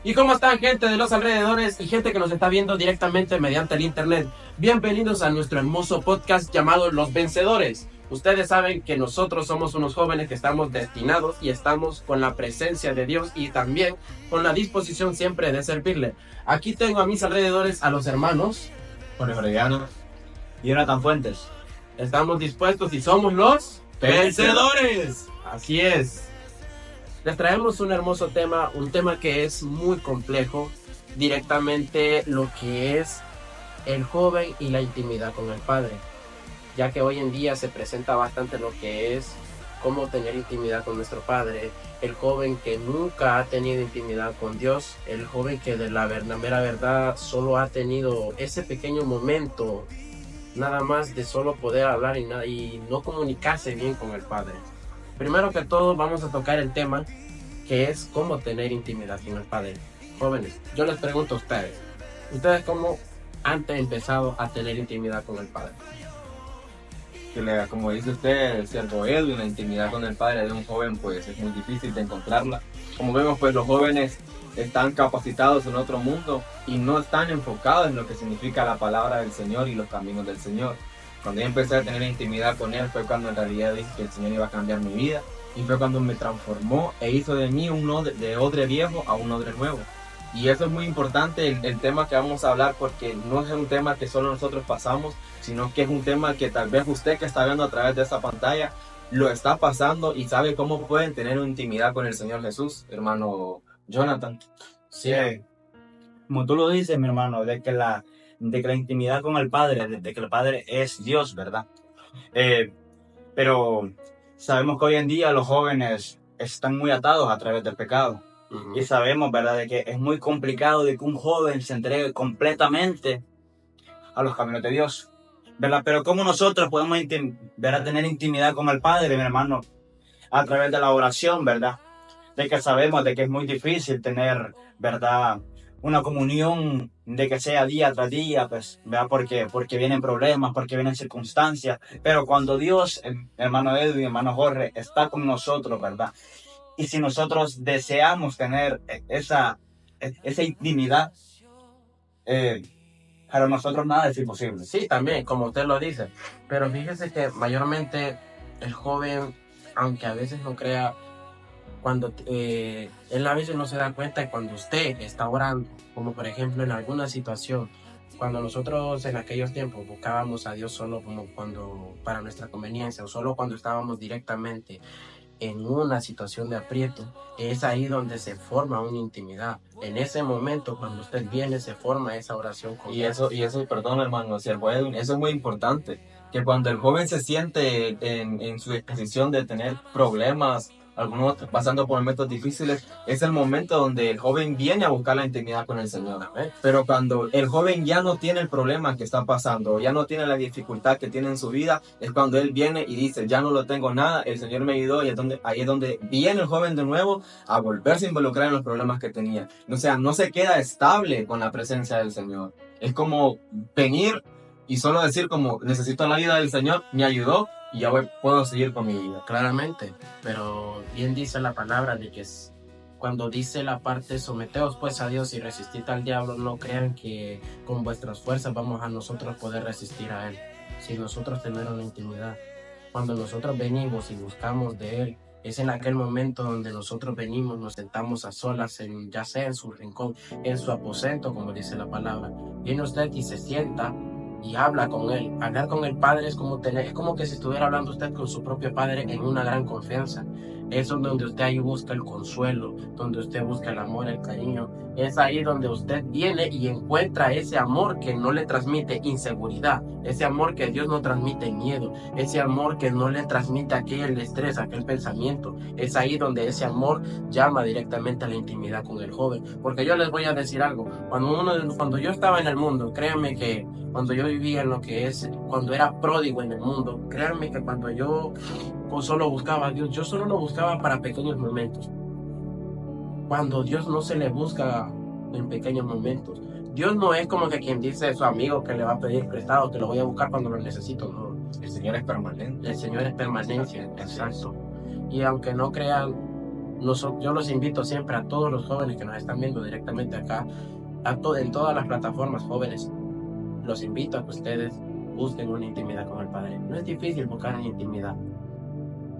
¿Y cómo están, gente de los alrededores y gente que nos está viendo directamente mediante el internet? Bienvenidos a nuestro hermoso podcast llamado Los Vencedores. Ustedes saben que nosotros somos unos jóvenes que estamos destinados y estamos con la presencia de Dios y también con la disposición siempre de servirle. Aquí tengo a mis alrededores a los hermanos Jorge Orellano y Jonathan Fuentes. Estamos dispuestos y somos los vencedores. Así es. Les traemos un hermoso tema, un tema que es muy complejo, directamente lo que es el joven y la intimidad con el Padre, ya que hoy en día se presenta bastante lo que es cómo tener intimidad con nuestro Padre, el joven que nunca ha tenido intimidad con Dios, el joven que de la mera verdad solo ha tenido ese pequeño momento, nada más de solo poder hablar y no comunicarse bien con el Padre. Primero que todo vamos a tocar el tema que es cómo tener intimidad con el Padre. Jóvenes, yo les pregunto a ¿ustedes cómo han empezado a tener intimidad con el Padre? Como dice usted, el siervo Edwin, la intimidad con el Padre de un joven pues es muy difícil de encontrarla. Como vemos, pues los jóvenes están capacitados en otro mundo y no están enfocados en lo que significa la palabra del Señor y los caminos del Señor. Cuando yo empecé a tener intimidad con Él fue cuando en realidad dije que el Señor iba a cambiar mi vida, y fue cuando me transformó e hizo de mí de odre viejo a un odre nuevo. Y eso es muy importante, el tema que vamos a hablar, porque no es un tema que solo nosotros pasamos, sino que es un tema que tal vez usted que está viendo a través de esta pantalla lo está pasando y sabe cómo pueden tener una intimidad con el Señor Jesús, hermano Jonathan. Sí. Como tú lo dices, mi hermano, de que la intimidad con el Padre, de que el Padre es Dios, ¿verdad? Pero sabemos que hoy en día los jóvenes están muy atados a través del pecado. Uh-huh. Y sabemos, ¿verdad?, de que es muy complicado de que un joven se entregue completamente a los caminos de Dios, ¿verdad? Pero ¿cómo nosotros podemos tener intimidad con el Padre, mi hermano? A través de la oración, ¿verdad? De que sabemos de que es muy difícil tener, ¿verdad?, una comunión de que sea día tras día, pues, ¿verdad? Porque vienen problemas, porque vienen circunstancias. Pero cuando Dios, hermano Edwin, hermano Jorge, está con nosotros, ¿verdad? Y si nosotros deseamos tener esa intimidad, para nosotros nada es imposible. Sí, también, como usted lo dice. Pero fíjese que mayormente el joven, aunque a veces no crea, cuando él a veces no se da cuenta cuando usted está orando, como por ejemplo en alguna situación, cuando nosotros en aquellos tiempos buscábamos a Dios solo como cuando para nuestra conveniencia o solo cuando estábamos directamente en una situación de aprieto, es ahí donde se forma una intimidad. En ese momento, cuando usted viene, se forma esa oración con Dios. Y eso, perdón, hermano, siervo Edwin, eso es muy importante, que cuando el joven se siente en su disposición de tener problemas, algunos pasando por momentos difíciles, es el momento donde el joven viene a buscar la intimidad con el Señor. Pero cuando el joven ya no tiene el problema que está pasando, ya no tiene la dificultad que tiene en su vida, es cuando él viene y dice, ya no lo tengo nada, el Señor me ayudó, y ahí es donde viene el joven de nuevo a volverse a involucrar en los problemas que tenía. O sea, no se queda estable con la presencia del Señor. Es como venir y solo decir como, necesito la ayuda del Señor, me ayudó, y ya puedo seguir con mi vida. Claramente, pero bien dice la palabra de que cuando dice la parte someteos pues a Dios y resistid al diablo, no crean que con vuestras fuerzas vamos a nosotros poder resistir a él, si nosotros tenemos una intimidad. Cuando nosotros venimos y buscamos de él, es en aquel momento donde nosotros venimos, nos sentamos a solas, ya sea en su rincón, en su aposento, como dice la palabra. Viene usted y se sienta y habla con él. Hablar con el Padre es como que si estuviera hablando usted con su propio Padre en una gran confianza. Es donde usted ahí busca el consuelo, donde usted busca el amor, el cariño. Es ahí donde usted viene y encuentra ese amor que no le transmite inseguridad, ese amor que Dios no transmite miedo, ese amor que no le transmite aquel estrés, aquel pensamiento. Es ahí donde ese amor llama directamente a la intimidad con el joven. Porque yo les voy a decir algo, cuando yo estaba en el mundo, créanme que cuando yo vivía en lo que es, cuando era pródigo en el mundo, créanme que cuando yo solo buscaba a Dios, yo solo lo buscaba para pequeños momentos. Cuando Dios no se le busca en pequeños momentos, Dios no es como que quien dice a su amigo que le va a pedir prestado, te lo voy a buscar cuando lo necesito, no. El Señor es permanente. El Señor es permanencia, exacto. Y aunque no crean, Yo los invito siempre a todos los jóvenes que nos están viendo directamente acá, en todas las plataformas jóvenes, los invito a que ustedes busquen una intimidad con el Padre. No es difícil buscar una intimidad.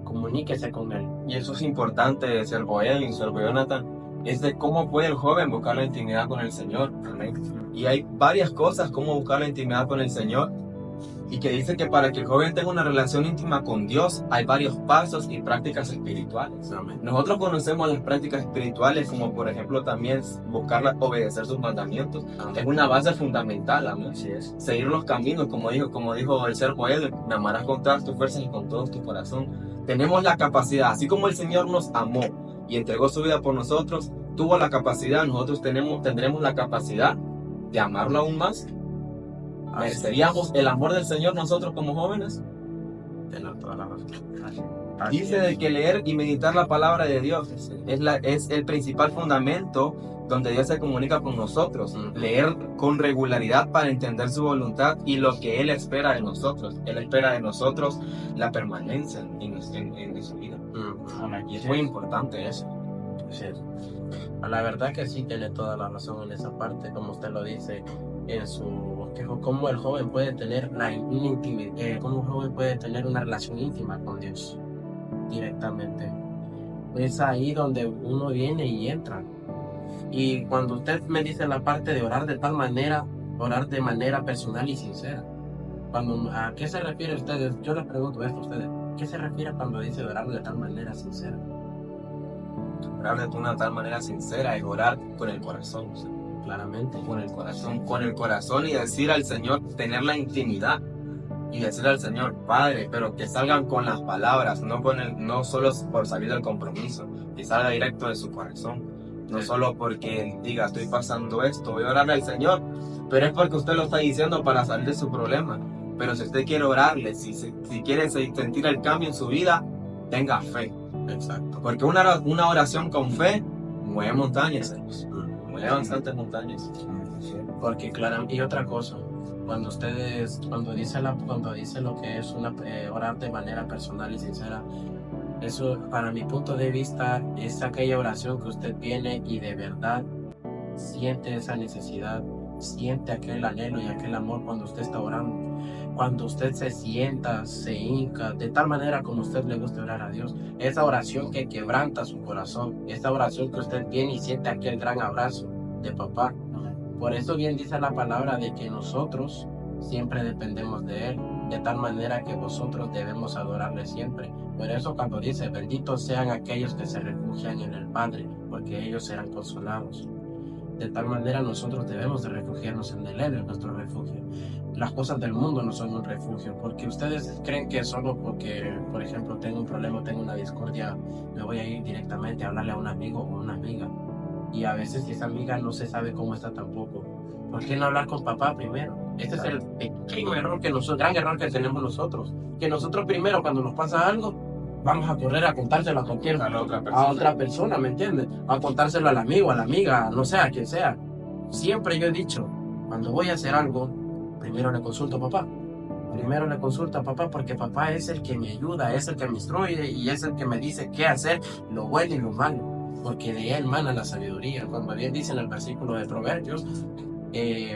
Comuníquese con Él. Y eso es importante, Servo Edwin, Servo Jonathan, es de cómo puede el joven buscar la intimidad con el Señor. Amén. Y hay varias cosas cómo buscar la intimidad con el Señor. Y que dice que para que el joven tenga una relación íntima con Dios, hay varios pasos y prácticas espirituales. Amén. Nosotros conocemos las prácticas espirituales, como por ejemplo también obedecer sus mandamientos. Amén. Es una base fundamental, amén. Así es. Seguir los caminos, como dijo el Servo Edwin, me amarás con todas tus fuerzas y con todo tu corazón. Tenemos la capacidad, así como el Señor nos amó y entregó su vida por nosotros, tuvo la capacidad, nosotros tendremos la capacidad de amarlo aún más. ¿Mereceríamos el amor del Señor nosotros como jóvenes? Tiene toda la razón. Dice de que leer y meditar la palabra de Dios es el principal fundamento donde Dios se comunica con nosotros. Leer con regularidad para entender su voluntad y lo que Él espera de nosotros. Él espera de nosotros la permanencia en su vida. Y es muy importante eso. Sí. La verdad que sí tiene toda la razón en esa parte, como usted lo dice en su bosquejo, cómo el joven puede tener cómo un joven puede tener una relación íntima con Dios directamente. Es ahí donde uno viene y entra. Y cuando usted me dice la parte de orar de tal manera, orar de manera personal y sincera, ¿a qué se refiere ustedes? Yo les pregunto esto a ustedes, ¿qué se refiere cuando dice orar de tal manera sincera? Orar de una tal manera sincera es orar con el corazón. Claramente. Con el corazón y decir al Señor, tener la intimidad y decir al Señor, Padre, pero que salgan con las palabras, no solo por salir del compromiso, que salga directo de su corazón, no solo porque diga, estoy pasando esto, voy a orarle al Señor, pero es porque usted lo está diciendo para salir de su problema. Pero si usted quiere orarle, si quiere sentir el cambio en su vida, tenga fe. Exacto. Porque una oración con fe mueve montañas, mueve bastantes montañas. Porque claro, y otra cosa, cuando dice lo que es orar de manera personal y sincera, eso para mi punto de vista es aquella oración que usted viene y de verdad siente esa necesidad, siente aquel anhelo y aquel amor cuando usted está orando. Cuando usted se sienta, se hinca, de tal manera como a usted le gusta orar a Dios. Esa oración que quebranta su corazón, esa oración que usted viene y siente aquel gran abrazo de papá. Por eso bien dice la palabra de que nosotros siempre dependemos de Él, de tal manera que vosotros debemos adorarle siempre. Por eso cuando dice, benditos sean aquellos que se refugian en el Padre, porque ellos serán consolados. De tal manera nosotros debemos de refugiarnos en Él, en nuestro refugio. Las cosas del mundo no son un refugio, porque ustedes creen que solo porque, por ejemplo, tengo un problema, tengo una discordia, me voy a ir directamente a hablarle a un amigo o una amiga. Y a veces esa amiga no se sabe cómo está tampoco. ¿Por qué no hablar con papá primero? Este es el pequeño gran error que tenemos nosotros. Que nosotros primero, cuando nos pasa algo, vamos a correr a contárselo a otra persona, ¿me entiendes? A contárselo al amigo, a la amiga, no sé, a quien sea. Siempre yo he dicho, cuando voy a hacer algo, primero le consulto a papá. Primero le consulto a papá porque papá es el que me ayuda, es el que me instruye y es el que me dice qué hacer, lo bueno y lo malo. Porque de él mana la sabiduría. Cuando bien dice en el versículo de Proverbios,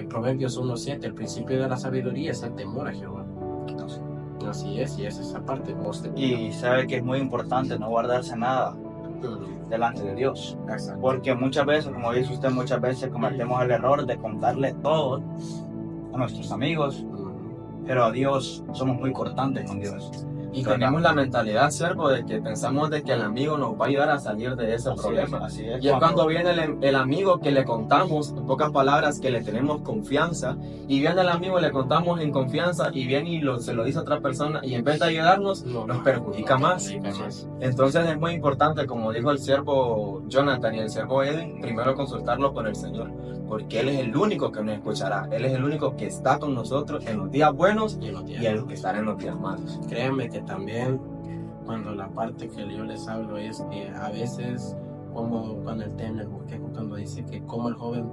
Proverbios 1:7, el principio de la sabiduría es el temor a Jehová. Así es, y es esa parte. Y sabe que es muy importante no guardarse nada delante de Dios. Exacto. Porque muchas veces, como dice usted, muchas veces cometemos el error de contarle todo a nuestros amigos, pero a Dios somos muy cortantes con Dios. Y tenemos la mentalidad, siervo, de que pensamos de que el amigo nos va a ayudar a salir de ese problema. Así es. Y es cuando viene el amigo que le contamos, en pocas palabras, que le tenemos confianza, y viene el amigo, le contamos en confianza, y viene y se lo dice a otra persona, y en vez de ayudarnos, nos perjudica más. Entonces es muy importante, como dijo el siervo Jonathan y el siervo Edwin, primero consultarlo con el Señor, porque Él es el único que nos escuchará, Él es el único que está con nosotros en los días buenos y en los que estará en los días malos. Créanme que también cuando la parte que yo les hablo es que a veces, como cuando el tema, el bosquejo, cuando dice que cómo el joven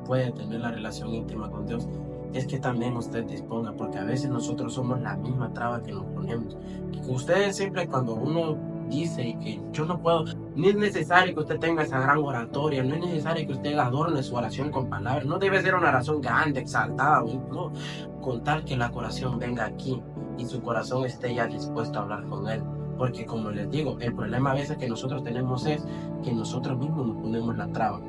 puede tener la relación íntima con Dios, es que también usted disponga, porque a veces nosotros somos la misma traba que nos ponemos. Ustedes siempre cuando uno dice que yo no puedo, No es necesario que usted tenga esa gran oratoria, no es necesario que usted adorne su oración con palabras, no debe ser una oración grande, exaltada, no, con tal que la oración venga aquí y su corazón esté ya dispuesto a hablar con Él. Porque como les digo, el problema a veces que nosotros tenemos es que nosotros mismos nos ponemos la traba.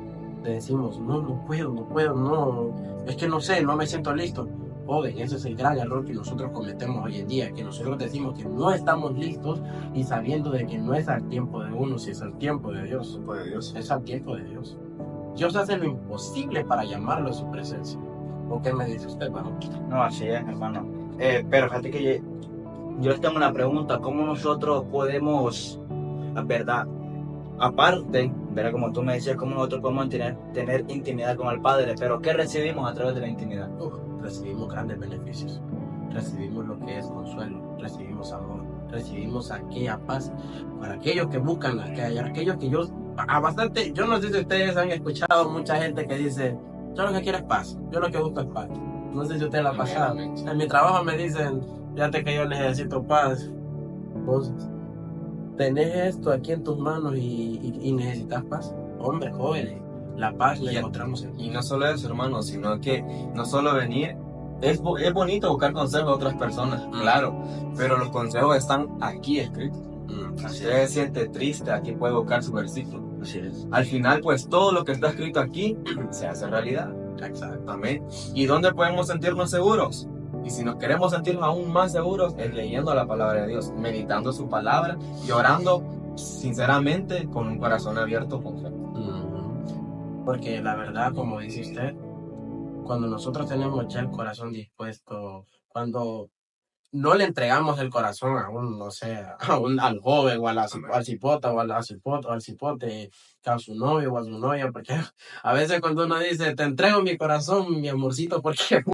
Le decimos, no, no puedo, no, es que no sé, no me siento listo. Joven, ese es el gran error que nosotros cometemos hoy en día, que nosotros decimos que no estamos listos y sabiendo de que no es al tiempo de uno, si es al tiempo de Dios. Es al tiempo de Dios. Dios hace lo imposible para llamarlo a su presencia. ¿O qué me dice usted, hermano? No, así es, hermano. Pero fíjate que yo les tengo una pregunta. ¿Cómo nosotros podemos, la verdad, aparte, ¿verdad? Como tú me decías, cómo nosotros podemos tener intimidad con el Padre? Pero ¿qué recibimos a través de la intimidad? Recibimos grandes beneficios. Recibimos lo que es consuelo, recibimos amor, recibimos aquella paz para aquellos que buscan la calle, aquellos que yo no sé si ustedes han escuchado mucha gente que dice, yo lo que quiero es paz, yo lo que busco es paz. No sé si ustedes la han pasado. En mi trabajo me dicen, fíjate que yo necesito paz. Entonces, tenés esto aquí en tus manos y necesitas paz. Hombre, jóvenes, la paz la encontramos en Y no solo eso, hermano, sino que no solo venir, es bonito buscar consejos de otras personas, claro, pero los consejos están aquí escritos. Si usted se siente triste, aquí puede buscar su versículo. Así es. Al final, pues todo lo que está escrito aquí se hace realidad. Exacto. Amén. ¿Y dónde podemos sentirnos seguros? Y si nos queremos sentirnos aún más seguros, es leyendo la palabra de Dios, meditando su palabra y orando sinceramente con un corazón abierto con fe. Porque la verdad, como dice usted, cuando nosotros tenemos ya el corazón dispuesto, cuando no le entregamos el corazón a un, no sé, al joven o al cipota o al cipote, que a su novio o a su novia, porque a veces cuando uno dice, te entrego mi corazón, mi amorcito, porque